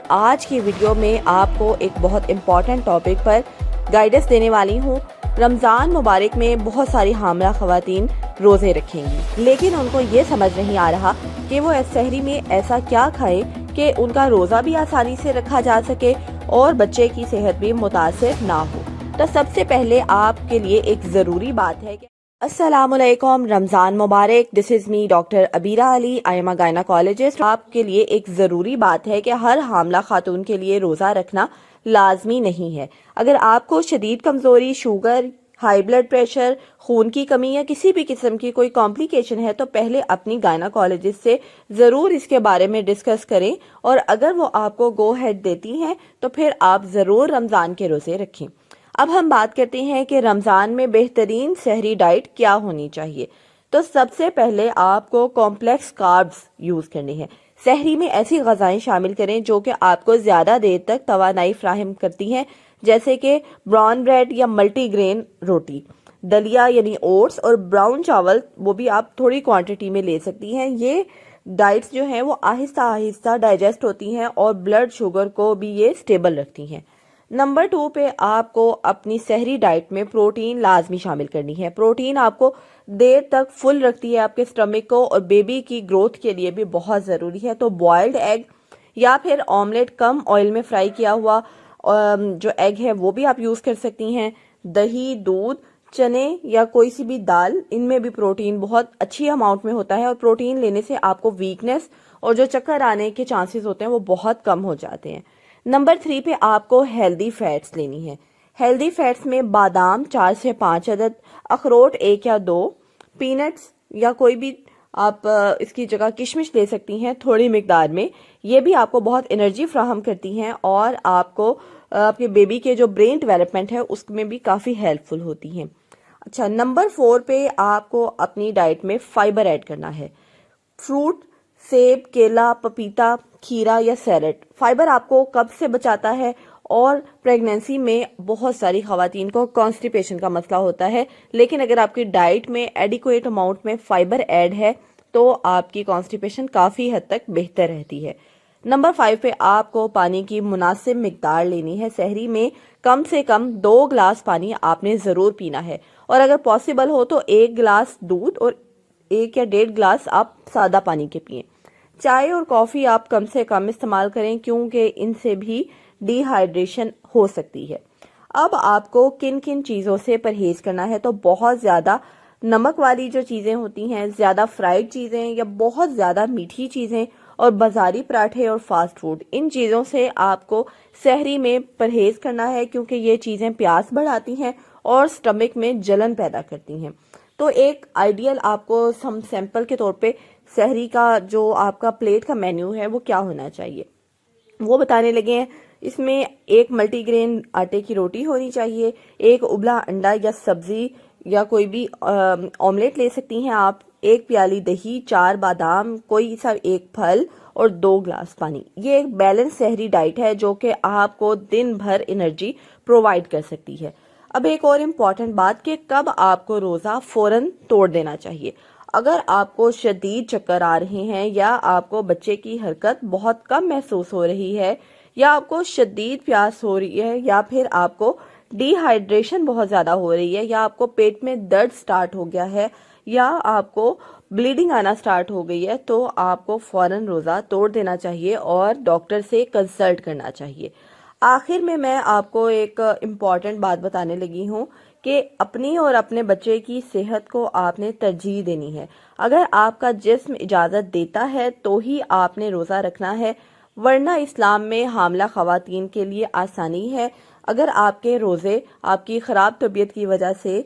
آج کی ویڈیو میں آپ کو ایک بہت امپورٹنٹ ٹاپک پر گائیڈنس دینے والی ہوں۔ رمضان مبارک میں بہت ساری حاملہ خواتین روزے رکھیں گی، لیکن ان کو یہ سمجھ نہیں آ رہا کہ وہ سحری میں ایسا کیا کھائیں کہ ان کا روزہ بھی آسانی سے رکھا جا سکے اور بچے کی صحت بھی متاثر نہ ہو۔ تو سب سے پہلے آپ کے لیے ایک ضروری بات ہے کہ السلام علیکم، رمضان مبارک۔ This is me doctor Abeera Ali, I am a gynaecologist. آپ کے لیے ایک ضروری بات ہے کہ ہر حاملہ خاتون کے لیے روزہ رکھنا لازمی نہیں ہے۔ اگر آپ کو شدید کمزوری، شوگر، ہائی بلڈ پریشر، خون کی کمی یا کسی بھی قسم کی کوئی کمپلیکیشن ہے تو پہلے اپنی گائناکالوجسٹ سے ضرور اس کے بارے میں ڈسکس کریں، اور اگر وہ آپ کو گو ہیڈ دیتی ہیں تو پھر آپ ضرور رمضان کے روزے رکھیں۔ اب ہم بات کرتے ہیں کہ رمضان میں بہترین سحری ڈائٹ کیا ہونی چاہیے۔ تو سب سے پہلے آپ کو کمپلیکس کاربز یوز کرنے ہیں۔ سحری میں ایسی غذائیں شامل کریں جو کہ آپ کو زیادہ دیر تک توانائی فراہم کرتی ہیں، جیسے کہ براؤن بریڈ یا ملٹی گرین روٹی، دلیا یعنی اوٹس اور براؤن چاول، وہ بھی آپ تھوڑی کوانٹٹی میں لے سکتی ہیں۔ یہ ڈائٹس جو ہیں وہ آہستہ آہستہ ڈائجسٹ ہوتی ہیں اور بلڈ شوگر کو بھی یہ سٹیبل رکھتی ہیں۔ نمبر 2 پہ آپ کو اپنی سحری ڈائٹ میں پروٹین لازمی شامل کرنی ہے۔ پروٹین آپ کو دیر تک فل رکھتی ہے آپ کے سٹمک کو، اور بیبی کی گروتھ کے لیے بھی بہت ضروری ہے۔ تو بوائلڈ ایگ یا پھر آملیٹ کم آئل میں فرائی کیا ہوا جو ایگ ہے وہ بھی آپ یوز کر سکتی ہیں۔ دہی، دودھ، چنے یا کوئی سی بھی دال، ان میں بھی پروٹین بہت اچھی اماؤنٹ میں ہوتا ہے، اور پروٹین لینے سے آپ کو ویکنس اور جو چکر آنے کے چانسز ہوتے ہیں وہ بہت کم ہو جاتے ہیں۔ نمبر 3 پہ آپ کو ہیلدی فیٹس لینی ہے۔ ہیلدی فیٹس میں بادام 4 سے 5 عدد، اخروٹ 1 یا 2، پینٹس یا کوئی بھی آپ اس کی جگہ کشمش لے سکتی ہیں تھوڑی مقدار میں۔ یہ بھی آپ کو بہت انرجی فراہم کرتی ہیں اور آپ کو آپ کے بیبی کے جو برین ڈیولپمنٹ ہے اس میں بھی کافی ہیلپ فل ہوتی ہیں۔ اچھا، نمبر 4 پہ آپ کو اپنی ڈائٹ میں فائبر ایڈ کرنا ہے۔ فروٹ، سیب، کیلا، پپیتا، کھیرا یا سیلڈ۔ فائبر آپ کو قبض سے بچاتا ہے، اور پریگنینسی میں بہت ساری خواتین کو کانسٹیپیشن کا مسئلہ ہوتا ہے، لیکن اگر آپ کی ڈائٹ میں ایڈیکویٹ اماؤنٹ میں فائبر ایڈ ہے تو آپ کی کانسٹیپیشن کافی حد تک بہتر رہتی ہے۔ نمبر 5 پہ آپ کو پانی کی مناسب مقدار لینی ہے۔ سحری میں کم سے کم 2 گلاس پانی آپ نے ضرور پینا ہے، اور اگر پاسبل ہو تو 1 گلاس دودھ اور 1 یا 1.5 گلاس آپ سادہ پانی کے پئیں۔ چائے اور کافی آپ کم سے کم استعمال کریں، کیونکہ ان سے بھی ڈی ہائیڈریشن ہو سکتی ہے۔ اب آپ کو کن کن چیزوں سے پرہیز کرنا ہے؟ تو بہت زیادہ نمک والی جو چیزیں ہوتی ہیں، زیادہ فرائیڈ چیزیں یا بہت زیادہ میٹھی چیزیں اور بازاری پراٹھے اور فاسٹ فوڈ، ان چیزوں سے آپ کو سحری میں پرہیز کرنا ہے، کیونکہ یہ چیزیں پیاس بڑھاتی ہیں اور سٹمک میں جلن پیدا کرتی ہیں۔ تو ایک آئیڈیل آپ کو ہم سیمپل کے طور پہ سحری کا جو آپ کا پلیٹ کا مینیو ہے وہ کیا ہونا چاہیے وہ بتانے لگے ہیں۔ اس میں 1 ملٹی گرین آٹے کی روٹی ہونی چاہیے، 1 ابلا انڈا یا سبزی یا کوئی بھی آملیٹ لے سکتی ہیں آپ، 1 پیالی دہی، 4 بادام، کوئی سا 1 پھل اور 2 گلاس پانی۔ یہ ایک بیلنس سحری ڈائٹ ہے جو کہ آپ کو دن بھر انرجی پرووائڈ کر سکتی ہے۔ اب ایک اور امپورٹنٹ بات کہ کب آپ کو روزہ فوراً توڑ دینا چاہیے۔ اگر آپ کو شدید چکر آ رہے ہیں، یا آپ کو بچے کی حرکت بہت کم محسوس ہو رہی ہے، یا آپ کو شدید پیاس ہو رہی ہے، یا پھر آپ کو ڈی ہائیڈریشن بہت زیادہ ہو رہی ہے، یا آپ کو پیٹ میں درد سٹارٹ ہو گیا ہے، یا آپ کو بلیڈنگ آنا سٹارٹ ہو گئی ہے، تو آپ کو فوراً روزہ توڑ دینا چاہیے اور ڈاکٹر سے کنسلٹ کرنا چاہیے۔ آخر میں آپ کو ایک امپورٹنٹ بات بتانے لگی ہوں کہ اپنی اور اپنے بچے کی صحت کو آپ نے ترجیح دینی ہے۔ اگر آپ کا جسم اجازت دیتا ہے تو ہی آپ نے روزہ رکھنا ہے، ورنہ اسلام میں حاملہ خواتین کے لیے آسانی ہے۔ اگر آپ کے روزے آپ کی خراب طبیعت کی وجہ سے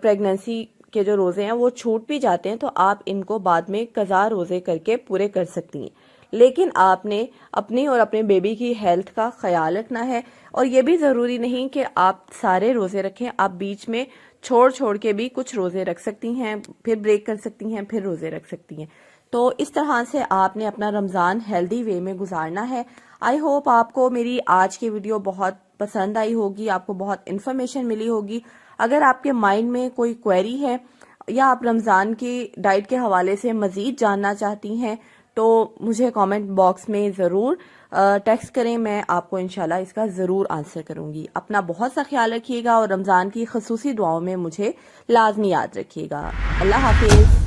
پریگننسی کے جو روزے ہیں وہ چھوٹ بھی جاتے ہیں تو آپ ان کو بعد میں قضا روزے کر کے پورے کر سکتی ہیں، لیکن آپ نے اپنی اور اپنے بیبی کی ہیلتھ کا خیال رکھنا ہے۔ اور یہ بھی ضروری نہیں کہ آپ سارے روزے رکھیں، آپ بیچ میں چھوڑ کے بھی کچھ روزے رکھ سکتی ہیں، پھر بریک کر سکتی ہیں، پھر روزے رکھ سکتی ہیں۔ تو اس طرح سے آپ نے اپنا رمضان ہیلدی وے میں گزارنا ہے۔ آئی ہوپ آپ کو میری آج کی ویڈیو بہت پسند آئی ہوگی، آپ کو بہت انفارمیشن ملی ہوگی۔ اگر آپ کے مائنڈ میں کوئی کوئری ہے یا آپ رمضان کی ڈائٹ کے حوالے سے مزید جاننا چاہتی ہیں تو مجھے کامنٹ باکس میں ضرور ٹیکسٹ کریں، میں آپ کو انشاءاللہ اس کا ضرور آنسر کروں گی۔ اپنا بہت سا خیال رکھیے گا اور رمضان کی خصوصی دعاؤں میں مجھے لازمی یاد رکھیے گا۔ اللہ حافظ۔